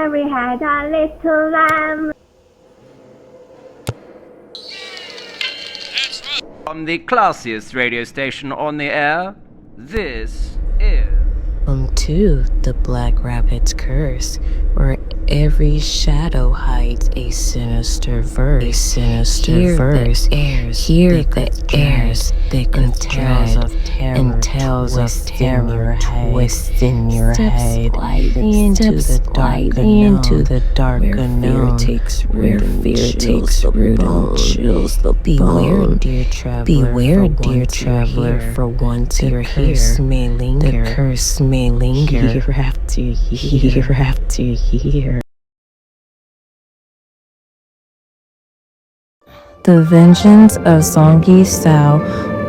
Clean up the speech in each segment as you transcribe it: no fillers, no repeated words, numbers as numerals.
Mary had a little lamb. From the classiest radio station on the air, this is... Welcome to the Black Rabbit's Curse, where every shadow hides a sinister verse. Hear the airs thick with dread, and tales of terror twist in your head. Into the dark unknown, where fear takes root and chills the bone. Beware, dear traveler, for once you're here, the curse may linger year after year after year. The vengeance of Zheng Sao.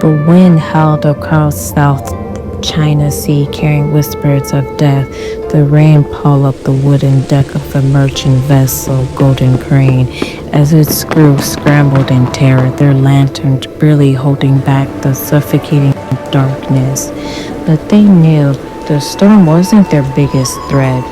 The wind howled across South China Sea, carrying whispers of death. The rain pulled up the wooden deck of the merchant vessel Golden Crane. As its crew scrambled in terror, their lanterns barely holding back the suffocating darkness. But they knew the storm wasn't their biggest threat.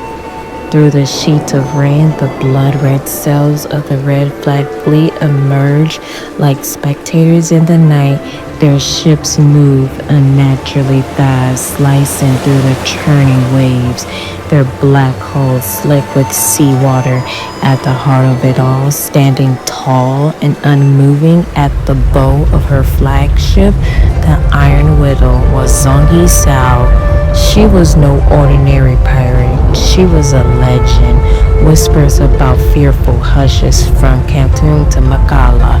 Through the sheets of rain, the blood-red sails of the Red Flag Fleet emerged like spectators in the night. Their ships moved unnaturally fast, slicing through the churning waves, their black hulls slick with seawater. At the heart of it all, standing tall and unmoving at the bow of her flagship, the Iron Widow, was Zheng Sao. She was no ordinary pirate. She was a legend. Whispers about fearful hushes from Canton to Makala.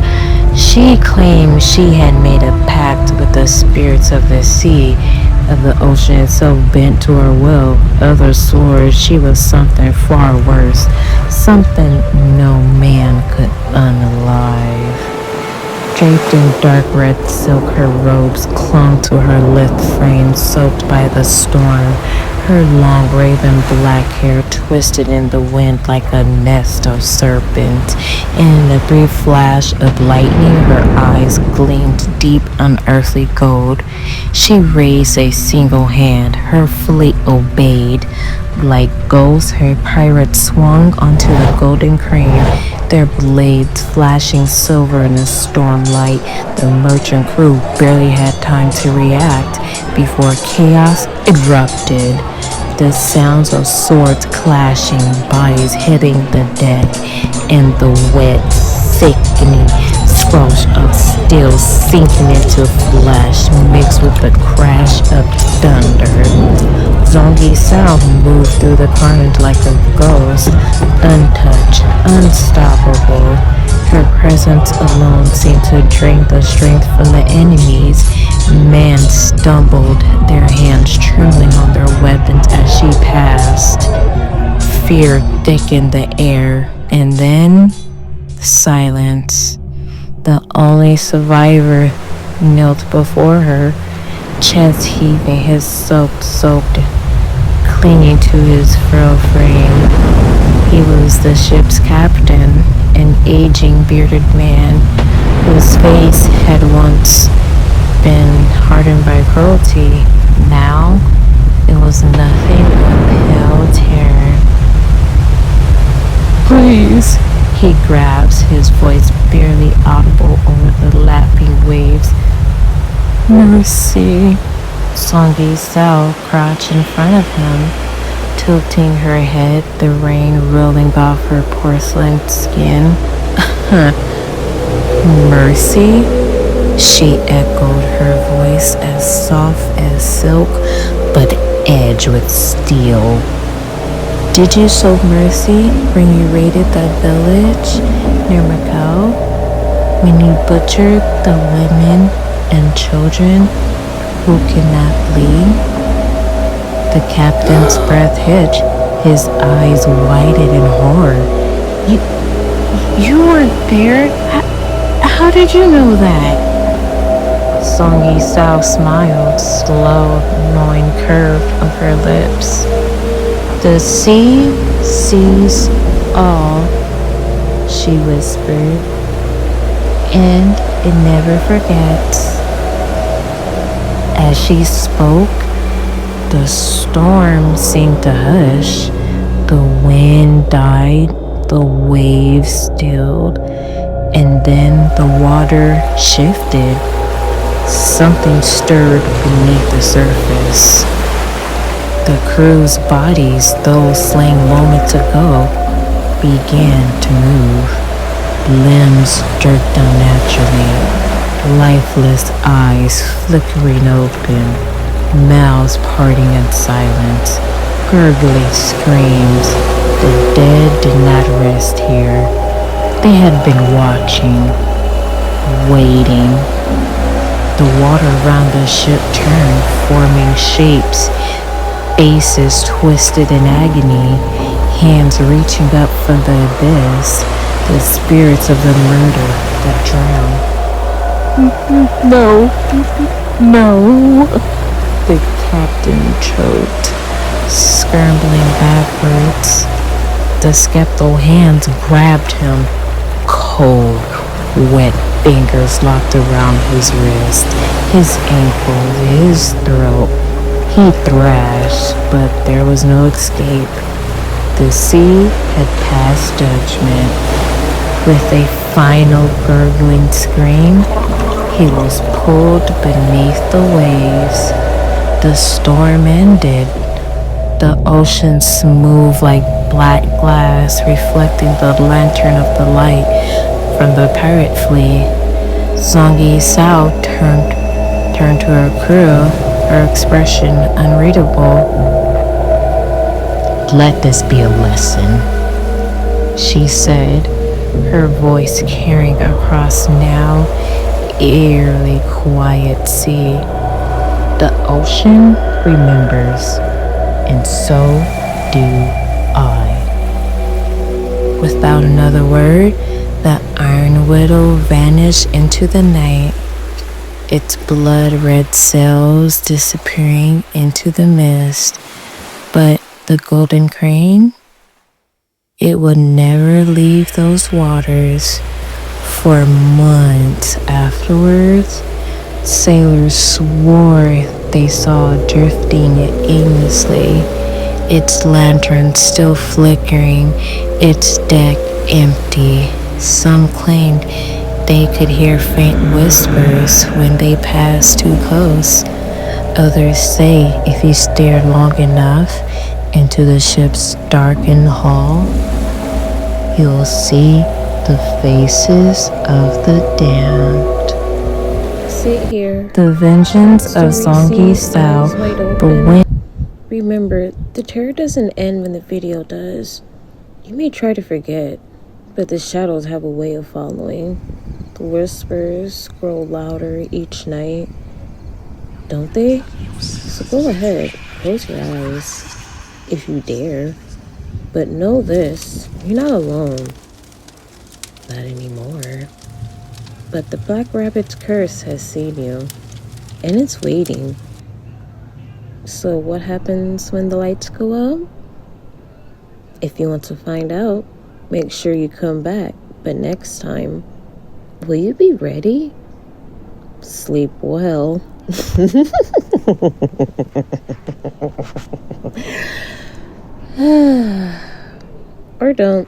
She claimed she had made a pact with the spirits of the sea, of the ocean itself bent to her will. Others swore she was something far worse, something no man could unalive. Draped in dark red silk, her robes clung to her lithe frame, soaked by the storm. Her long raven black hair twisted in the wind like a nest of serpents. In a brief flash of lightning, her eyes gleamed deep unearthly gold. She raised a single hand. Her fleet obeyed. Like ghosts, her pirates swung onto the Golden Crane, their blades flashing silver in the storm light. The merchant crew barely had time to react before chaos erupted. The sounds of swords clashing, bodies hitting the deck, and the wet, sickening squelch of steel sinking into flesh mixed with the crash of thunder. Zheng Sao moved through the carnage like a ghost, untouched, unstoppable. Her presence alone seemed to drain the strength from the enemies. Men stumbled, their hands trembling on their weapons as she passed. Fear thickened the air, and then silence. The only survivor knelt before her, chest heaving, his soaked, clinging to his frail frame. He was the ship's captain, an aging bearded man whose face had once been hardened by cruelty. Now it was nothing but pale terror. Please, he grabs, his voice barely audible over the lapping waves. Mercy. Zheng Sao crouched in front of him, tilting her head, the rain rolling off her porcelain skin. Mercy? She echoed, her voice as soft as silk, but edged with steel. Did you show mercy when you raided that village near Macau? When you butchered the women and children who cannot flee? The captain's breath hitched, his eyes widened in horror. You weren't there? How did you know that? Zheng Sao smiled, slow, knowing curve of her lips. The sea sees all, she whispered, and it never forgets. As she spoke, the storm seemed to hush, The wind died, the waves stilled, and then the water shifted. Something stirred beneath the surface. The crew's bodies, those slain moments ago, began to move. Limbs jerked unnaturally, lifeless eyes flickering open, mouths parting in silence, gurgling screams. The dead did not rest here. They had been watching, waiting. The water around the ship turned, forming shapes, faces twisted in agony, hands reaching up from the abyss, the spirits of the murder that drowned. No. The captain choked, scrambling backwards. The skeptical hands grabbed him, cold, wet fingers locked around his wrist, his ankles, his throat. He thrashed, but there was no escape. The sea had passed judgment. With a final gurgling scream, he was pulled beneath the waves. The storm ended. The ocean smooth like black glass, reflecting the lantern of the light from the pirate fleet. Zheng Sao turned to her crew, her expression unreadable. "Let this be a lesson," she said, her voice carrying across now eerily quiet sea. The ocean remembers, and so do I. Without another word, the Iron Widow vanished into the night, its blood-red sails disappearing into the mist. But the Golden Crane, it would never leave those waters. For months afterwards, sailors swore they saw it drifting aimlessly, its lantern still flickering, its deck empty. Some claimed they could hear faint whispers when they passed too close. Others say if you stared long enough into the ship's darkened hull, you'll see the faces of the damned. Sit here. The vengeance of Zheng Sao, the wind. Remember, the terror doesn't end when the video does. You may try to forget, but the shadows have a way of following. The whispers grow louder each night, don't they? So go ahead, close your eyes, if you dare. But know this, you're not alone. Not anymore. But the Black Rabbit's curse has seen you, and it's waiting. So what happens when the lights go out? If you want to find out, make sure you come back. But next time, will you be ready? Sleep well. Or don't.